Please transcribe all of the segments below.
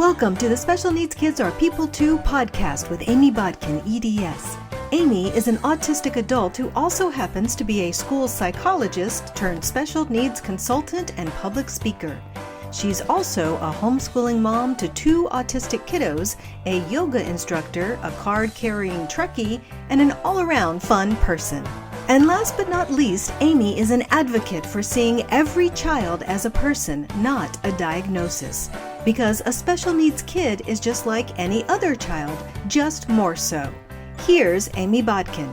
Welcome to the Special Needs Kids Are People Too podcast with Amy Bodkin, EDS. Amy is an autistic adult who also happens to be a school psychologist turned special needs consultant and public speaker. She's also a homeschooling mom to 2 autistic kiddos, a yoga instructor, a card-carrying Trekkie, and an all-around fun person. And last but not least, Amy is an advocate for seeing every child as a person, not a diagnosis. Because a special needs kid is just like any other child, just more so. Here's Amy Bodkin.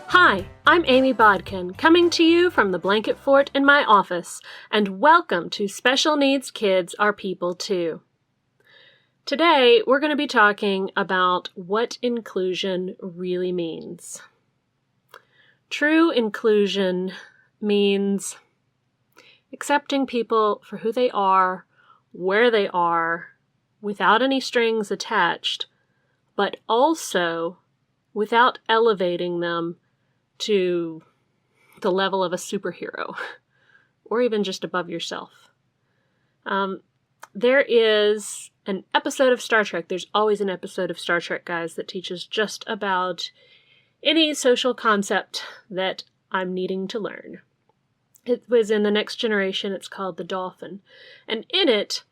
Hi, I'm Amy Bodkin, coming to you from the blanket fort in my office, and welcome to Special Needs Kids Are People Too. Today, we're going to be talking about what inclusion really means. True inclusion means accepting people for who they are, where they are, without any strings attached, but also without elevating them to the level of a superhero, or even just above yourself. There is an episode of Star Trek, there's always an episode of Star Trek, guys, that teaches just about any social concept that I'm needing to learn. It was in The Next Generation. It's called The Dolphin. And in it,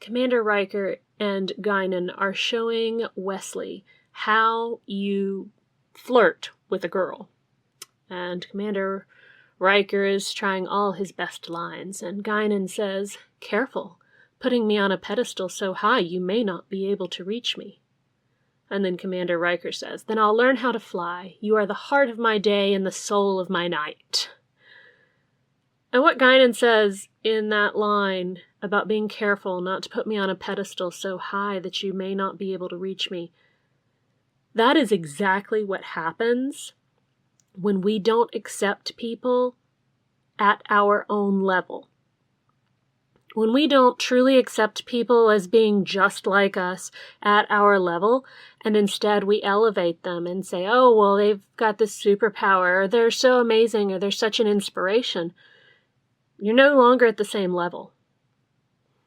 Commander Riker and Guinan are showing Wesley how you flirt with a girl. And Commander Riker is trying all his best lines. And Guinan says, "Careful, putting me on a pedestal so high you may not be able to reach me." And then Commander Riker says, "Then I'll learn how to fly. You are the heart of my day and the soul of my night." And what Guinan says in that line about being careful not to put me on a pedestal so high that you may not be able to reach me, that is exactly what happens when we don't accept people at our own level. When we don't truly accept people as being just like us at our level, and instead we elevate them and say, "Oh, well, they've got this superpower, or they're so amazing, or they're such an inspiration," you're no longer at the same level.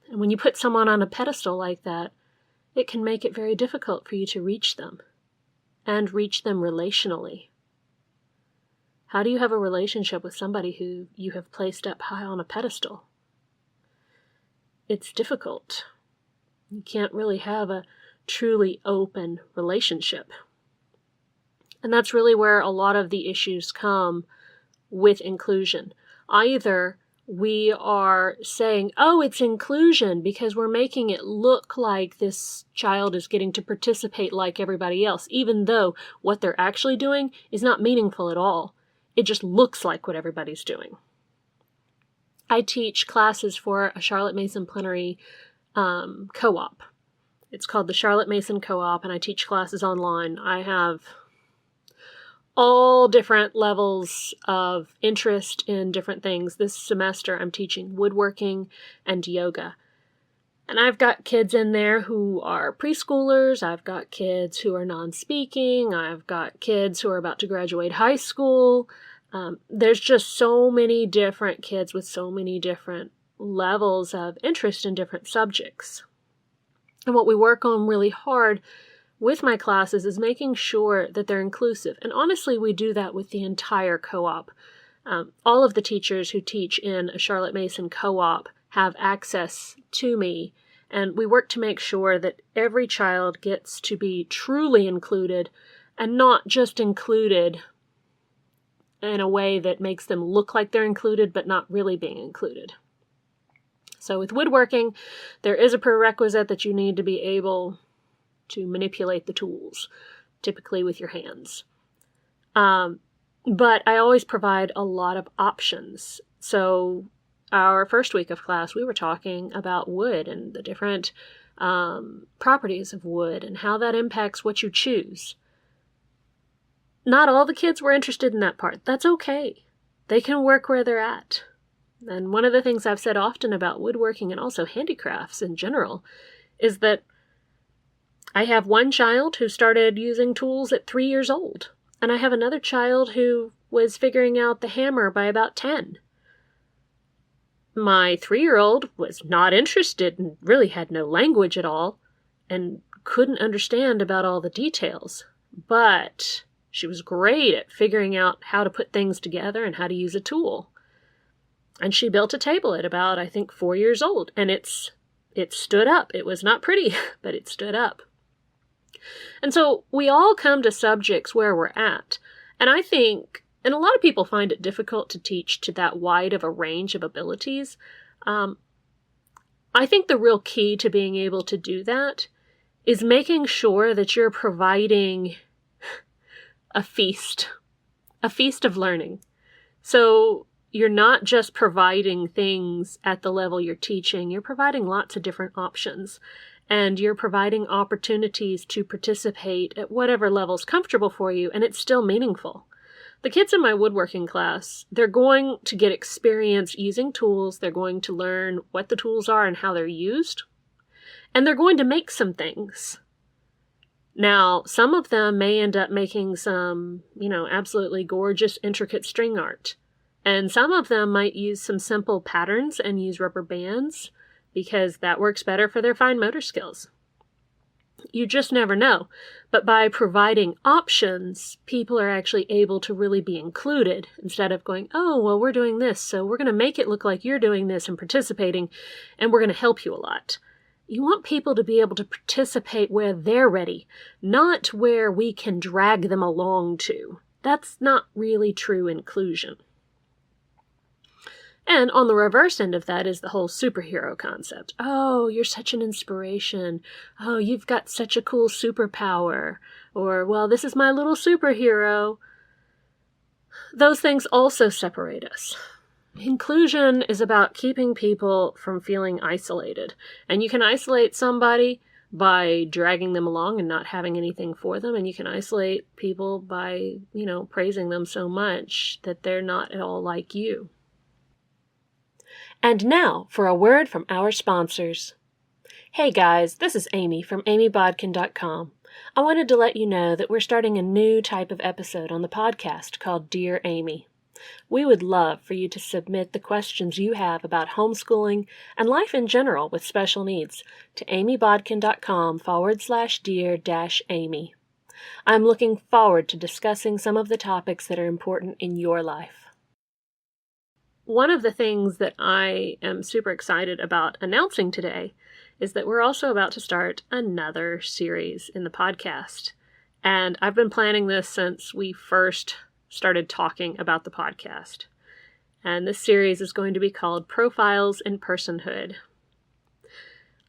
And when you put someone on a pedestal like that, it can make it very difficult for you to reach them, and reach them relationally. How do you have a relationship with somebody who you have placed up high on a pedestal? It's difficult. You can't really have a truly open relationship. And that's really where a lot of the issues come with inclusion. Either we are saying, "Oh, it's inclusion," because we're making it look like this child is getting to participate like everybody else, even though what they're actually doing is not meaningful at all. It just looks like what everybody's doing. I teach classes for a Charlotte Mason Plenary co-op. It's called the Charlotte Mason Co-op, and I teach classes online. I have all different levels of interest in different things. This semester I'm teaching woodworking and yoga. And I've got kids in there who are preschoolers, I've got kids who are non-speaking, I've got kids who are about to graduate high school. There's just so many different kids with so many different levels of interest in different subjects. And what we work on really hard with my classes is making sure that they're inclusive. And honestly, we do that with the entire co-op. All of the teachers who teach in a Charlotte Mason co-op have access to me, and we work to make sure that every child gets to be truly included, and not just included in a way that makes them look like they're included, but not really being included. So with woodworking, there is a prerequisite that you need to be able to manipulate the tools, typically with your hands. But I always provide a lot of options. So our first week of class, we were talking about wood and the different properties of wood and how that impacts what you choose. Not all the kids were interested in that part. That's okay. They can work where they're at. And one of the things I've said often about woodworking and also handicrafts in general is that I have one child who started using tools at 3 years old, and I have another child who was figuring out the hammer by about 10. my 3-year-old was not interested and really had no language at all and couldn't understand about all the details. But she was great at figuring out how to put things together and how to use a tool. And she built a table at about, I think, 4 years old. And it stood up. It was not pretty, but it stood up. And so we all come to subjects where we're at. And I think, and a lot of people find it difficult to teach to that wide of a range of abilities. I think the real key to being able to do that is making sure that you're providing a feast of learning. So you're not just providing things at the level you're teaching, you're providing lots of different options. And you're providing opportunities to participate at whatever level's comfortable for you, and it's still meaningful. The kids in my woodworking class, they're going to get experience using tools, they're going to learn what the tools are and how they're used, and they're going to make some things. Now, some of them may end up making some, absolutely gorgeous, intricate string art. And some of them might use some simple patterns and use rubber bands, because that works better for their fine motor skills. You just never know. But by providing options, people are actually able to really be included instead of going, oh, well, we're doing this, so we're going to make it look like you're doing this and participating, and we're going to help you a lot. You want people to be able to participate where they're ready, not where we can drag them along to. That's not really true inclusion. And on the reverse end of that is the whole superhero concept. Oh, you're such an inspiration. Oh, you've got such a cool superpower. Or, well, this is my little superhero. Those things also separate us. Inclusion is about keeping people from feeling isolated. And you can isolate somebody by dragging them along and not having anything for them. And you can isolate people by, praising them so much that they're not at all like you. And now for a word from our sponsors. Hey guys, this is Amy from amybodkin.com. I wanted to let you know that we're starting a new type of episode on the podcast called Dear Amy. We would love for you to submit the questions you have about homeschooling and life in general with special needs to amybodkin.com/dear-amy. I'm looking forward to discussing some of the topics that are important in your life. One of the things that I am super excited about announcing today is that we're also about to start another series in the podcast. And I've been planning this since we first started talking about the podcast. And this series is going to be called Profiles in Personhood.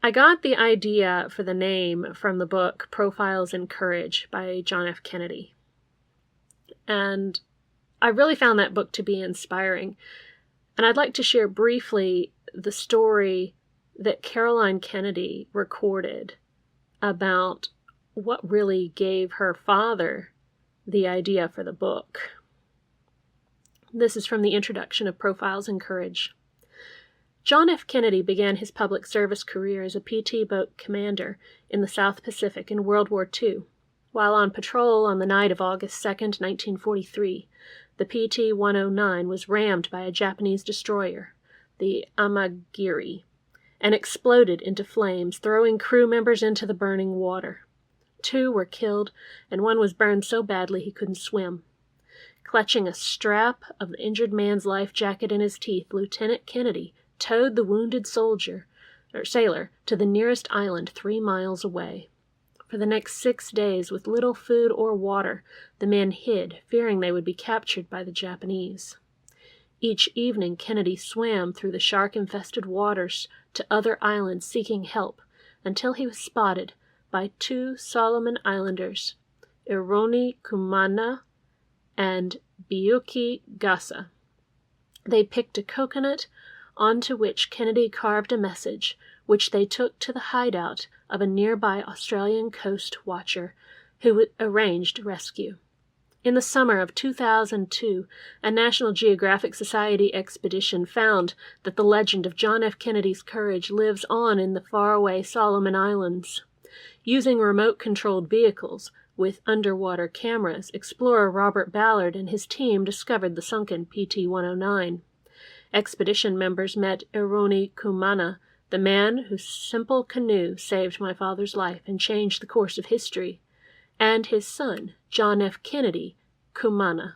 I got the idea for the name from the book Profiles in Courage by John F. Kennedy. And I really found that book to be inspiring. And I'd like to share briefly the story that Caroline Kennedy recorded about what really gave her father the idea for the book. This is from the introduction of Profiles in Courage. John F. Kennedy began his public service career as a PT boat commander in the South Pacific in World War II. While on patrol on the night of August 2, 1943, the PT-109 was rammed by a Japanese destroyer, the Amagiri, and exploded into flames, throwing crew members into the burning water. 2 were killed, and 1 was burned so badly he couldn't swim. Clutching a strap of the injured man's life jacket in his teeth, Lieutenant Kennedy towed the wounded sailor to the nearest island 3 miles away. For the next 6 days, with little food or water, the men hid, fearing they would be captured by the Japanese. Each evening, Kennedy swam through the shark-infested waters to other islands seeking help, until he was spotted by 2 Solomon Islanders, Ironi Kumana and Biyuki Gasa. They picked a coconut onto which Kennedy carved a message, which they took to the hideout of a nearby Australian coast watcher who arranged rescue. In the summer of 2002, a National Geographic Society expedition found that the legend of John F. Kennedy's courage lives on in the faraway Solomon Islands. Using remote-controlled vehicles with underwater cameras, explorer Robert Ballard and his team discovered the sunken PT-109. Expedition members met Ironi Kumana, the man whose simple canoe saved my father's life and changed the course of history, and his son, John F. Kennedy Kumana.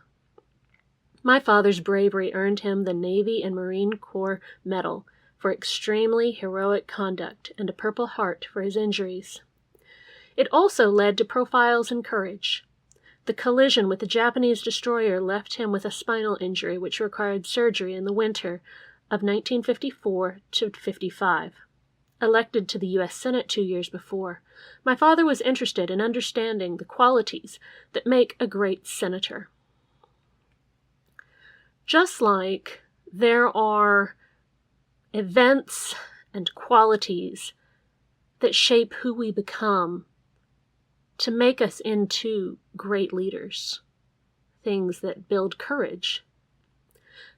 My father's bravery earned him the Navy and Marine Corps Medal for extremely heroic conduct and a Purple Heart for his injuries. It also led to profiles in courage. The collision with the Japanese destroyer left him with a spinal injury which required surgery in the winter of 1954 to 55. Elected to the U.S. Senate 2 years before, my father was interested in understanding the qualities that make a great senator. Just like there are events and qualities that shape who we become to make us into great leaders, things that build courage,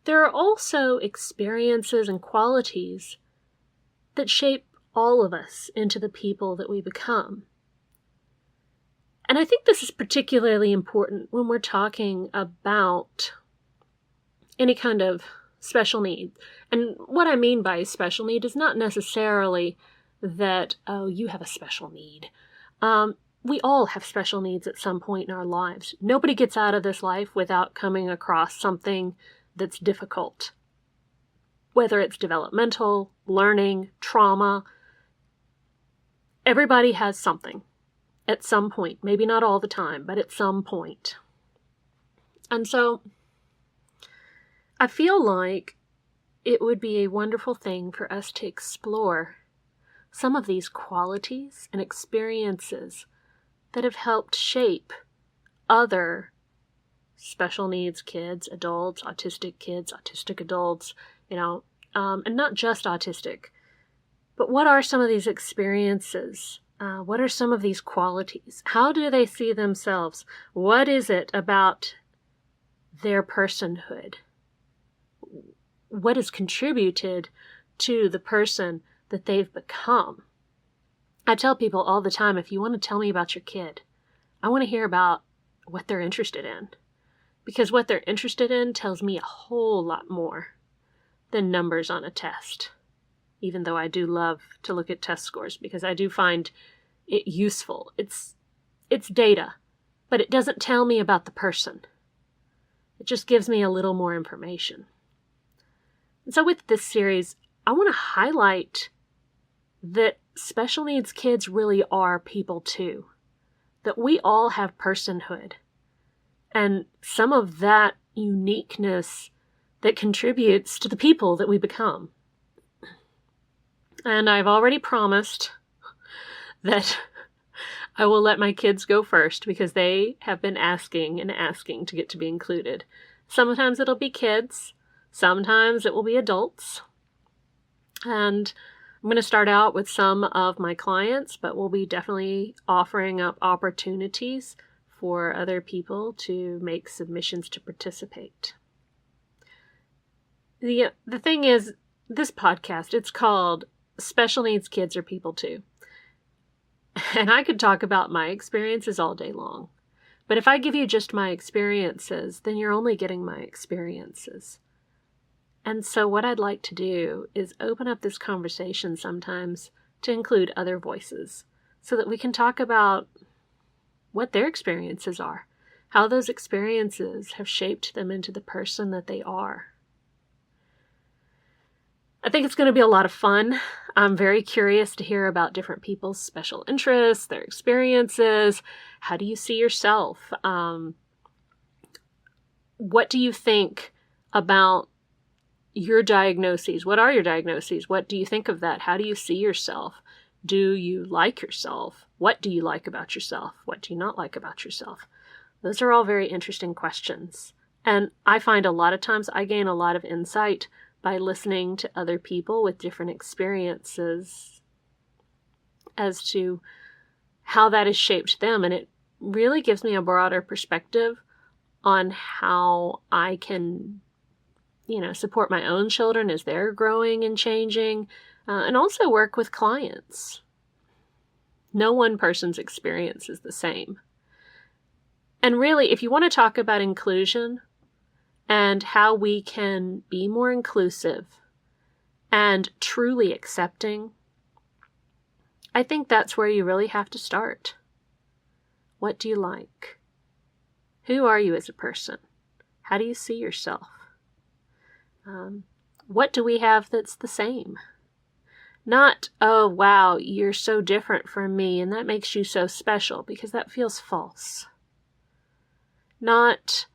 there are also experiences and qualities that shape all of us into the people that we become. And I think this is particularly important when we're talking about any kind of special need. And what I mean by special need is not necessarily that, oh, you have a special need. We all have special needs at some point in our lives. Nobody gets out of this life without coming across something that's difficult. Whether it's developmental, learning, trauma, everybody has something at some point. Maybe not all the time, but at some point. And so I feel like it would be a wonderful thing for us to explore some of these qualities and experiences that have helped shape other special needs kids, adults, autistic adults, and not just autistic. But what are some of these experiences? What are some of these qualities? How do they see themselves? What is it about their personhood? What has contributed to the person that they've become? I tell people all the time, if you want to tell me about your kid, I want to hear about what they're interested in. Because what they're interested in tells me a whole lot more than numbers on a test. Even though I do love to look at test scores because I do find it useful. It's data, but it doesn't tell me about the person. It just gives me a little more information. And so with this series, I want to highlight that special needs kids really are people too. That we all have personhood. And some of that uniqueness that contributes to the people that we become. And I've already promised that I will let my kids go first because they have been asking and asking to get to be included. Sometimes it'll be kids. Sometimes it will be adults. And I'm going to start out with some of my clients, but we'll be definitely offering up opportunities for other people to make submissions to participate. The thing is, this podcast, it's called Special Needs Kids Are People Too. And I could talk about my experiences all day long. But if I give you just my experiences, then you're only getting my experiences. And so what I'd like to do is open up this conversation sometimes to include other voices so that we can talk about what their experiences are, how those experiences have shaped them into the person that they are. I think it's going to be a lot of fun. I'm very curious to hear about different people's special interests, their experiences. How do you see yourself? What do you think about your diagnoses? What are your diagnoses? What do you think of that? How do you see yourself? Do you like yourself? What do you like about yourself? What do you not like about yourself? Those are all very interesting questions. And I find a lot of times I gain a lot of insight by listening to other people with different experiences as to how that has shaped them. And it really gives me a broader perspective on how I can support my own children as they're growing and changing, and also work with clients. No one person's experience is the same. And really, if you want to talk about inclusion, and how we can be more inclusive and truly accepting, I think that's where you really have to start. What do you like? Who are you as a person? How do you see yourself? What do we have that's the same? Not, oh, wow, you're so different from me and that makes you so special, because that feels false. Not,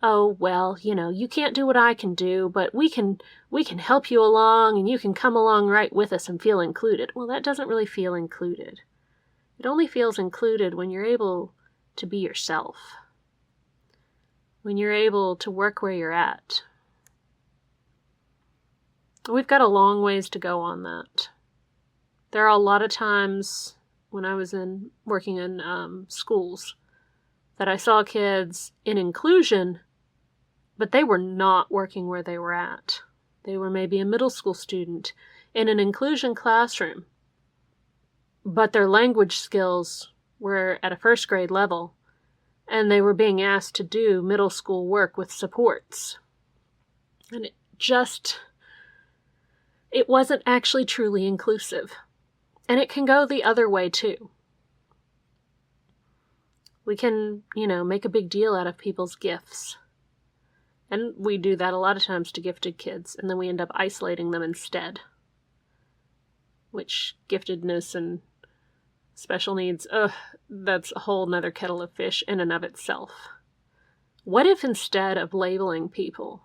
oh, well, you can't do what I can do, but we can help you along and you can come along right with us and feel included. Well, that doesn't really feel included. It only feels included when you're able to be yourself. When you're able to work where you're at. We've got a long ways to go on that. There are a lot of times when I was working in schools that I saw kids in inclusion, but they were not working where they were at. They were maybe a middle school student in an inclusion classroom, but their language skills were at a first grade level, and they were being asked to do middle school work with supports. And it wasn't actually truly inclusive. And it can go the other way too. We can, make a big deal out of people's gifts. And we do that a lot of times to gifted kids, and then we end up isolating them instead. Which giftedness and special needs, that's a whole nother kettle of fish in and of itself. What if instead of labeling people,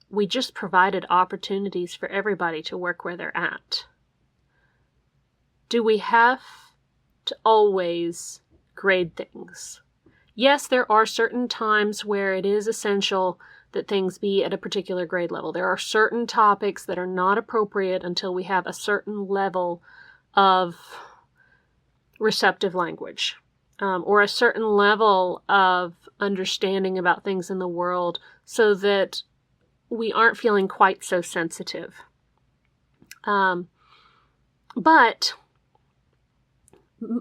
we just provided opportunities for everybody to work where they're at? Do we have to always grade things? Yes, there are certain times where it is essential that things be at a particular grade level. There are certain topics that are not appropriate until we have a certain level of receptive language, or a certain level of understanding about things in the world, so that we aren't feeling quite so sensitive. But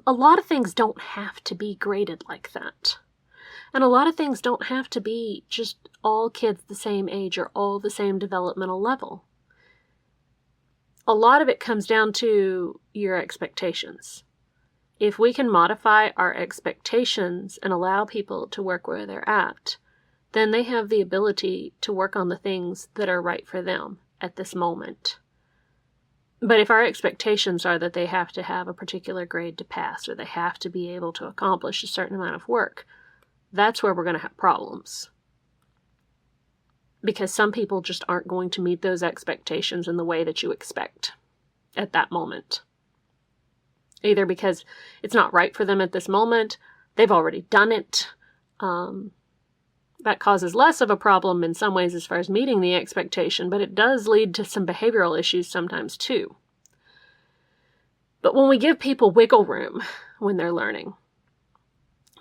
a lot of things don't have to be graded like that. And a lot of things don't have to be just all kids the same age or all the same developmental level. A lot of it comes down to your expectations. If we can modify our expectations and allow people to work where they're at, then they have the ability to work on the things that are right for them at this moment. But if our expectations are that they have to have a particular grade to pass, or they have to be able to accomplish a certain amount of work, that's where we're going to have problems. Because some people just aren't going to meet those expectations in the way that you expect at that moment. Either because it's not right for them at this moment, they've already done it. That causes less of a problem in some ways as far as meeting the expectation, but it does lead to some behavioral issues sometimes too. But when we give people wiggle room when they're learning,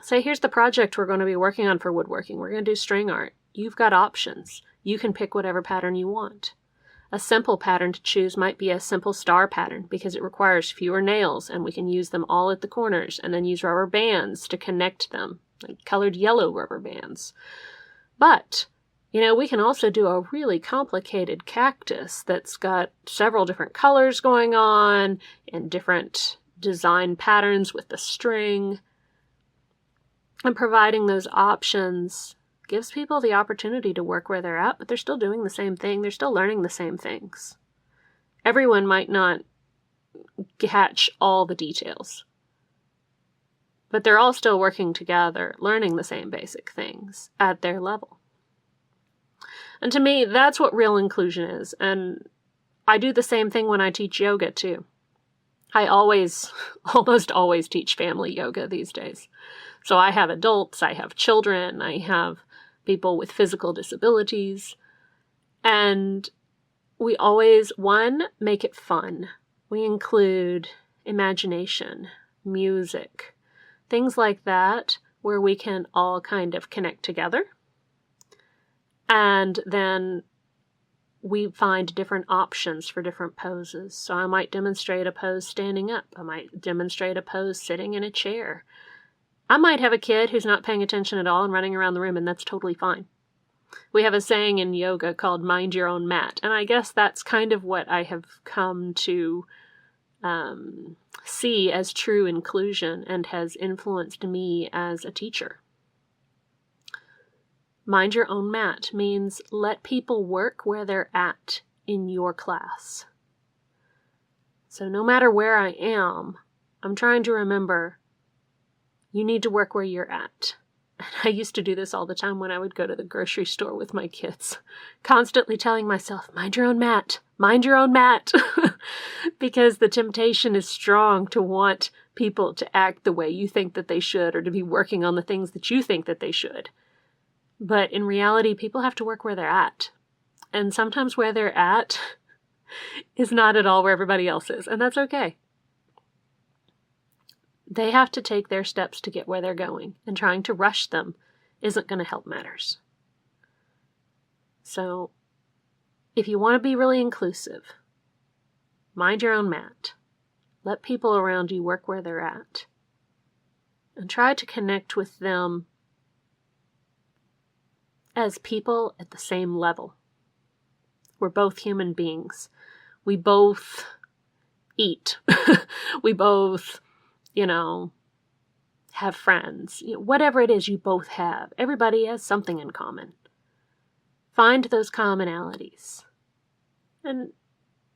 say, here's the project we're going to be working on for woodworking. We're going to do string art. You've got options. You can pick whatever pattern you want. A simple pattern to choose might be a simple star pattern because it requires fewer nails and we can use them all at the corners and then use rubber bands to connect them, like colored yellow rubber bands. But, we can also do a really complicated cactus that's got several different colors going on and different design patterns with the string. And providing those options gives people the opportunity to work where they're at, but they're still doing the same thing. They're still learning the same things. Everyone might not catch all the details, but they're all still working together, learning the same basic things at their level. And to me, that's what real inclusion is. And I do the same thing when I teach yoga too. I almost always teach family yoga these days. So I have adults, I have children, I have people with physical disabilities. And we always, make it fun. We include imagination, music, things like that, where we can all kind of connect together. And then we find different options for different poses. So I might demonstrate a pose standing up. I might demonstrate a pose sitting in a chair. I might have a kid who's not paying attention at all and running around the room, and that's totally fine. We have a saying in yoga called mind your own mat. And I guess that's kind of what I have come to see as true inclusion and has influenced me as a teacher. Mind your own mat means let people work where they're at in your class. So no matter where I am, I'm trying to remember, you need to work where you're at. And I used to do this all the time when I would go to the grocery store with my kids, constantly telling myself, mind your own mat, mind your own mat, because the temptation is strong to want people to act the way you think that they should or to be working on the things that you think that they should. But in reality, people have to work where they're at. And sometimes where they're at is not at all where everybody else is, and that's okay. They have to take their steps to get where they're going, and trying to rush them isn't going to help matters. So, if you want to be really inclusive, mind your own mat. Let people around you work where they're at. And try to connect with them as people at the same level. We're both human beings. We both eat. We both have friends. Whatever it is you both have, everybody has something in common. Find those commonalities. And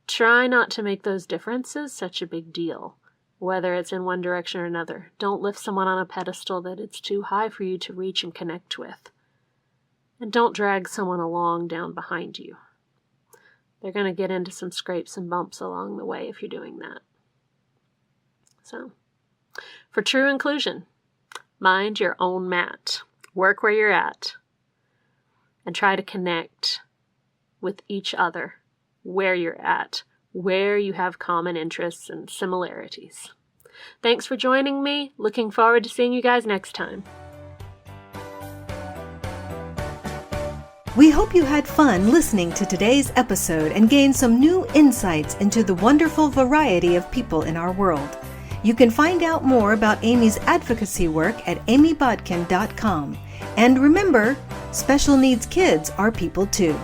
try not to make those differences such a big deal, whether it's in one direction or another. Don't lift someone on a pedestal that it's too high for you to reach and connect with. And don't drag someone along down behind you. They're going to get into some scrapes and bumps along the way if you're doing that. So, for true inclusion, mind your own mat. Work where you're at. And try to connect with each other where you're at, where you have common interests and similarities. Thanks for joining me. Looking forward to seeing you guys next time. We hope you had fun listening to today's episode and gained some new insights into the wonderful variety of people in our world. You can find out more about Amy's advocacy work at amybodkin.com. And remember, special needs kids are people too.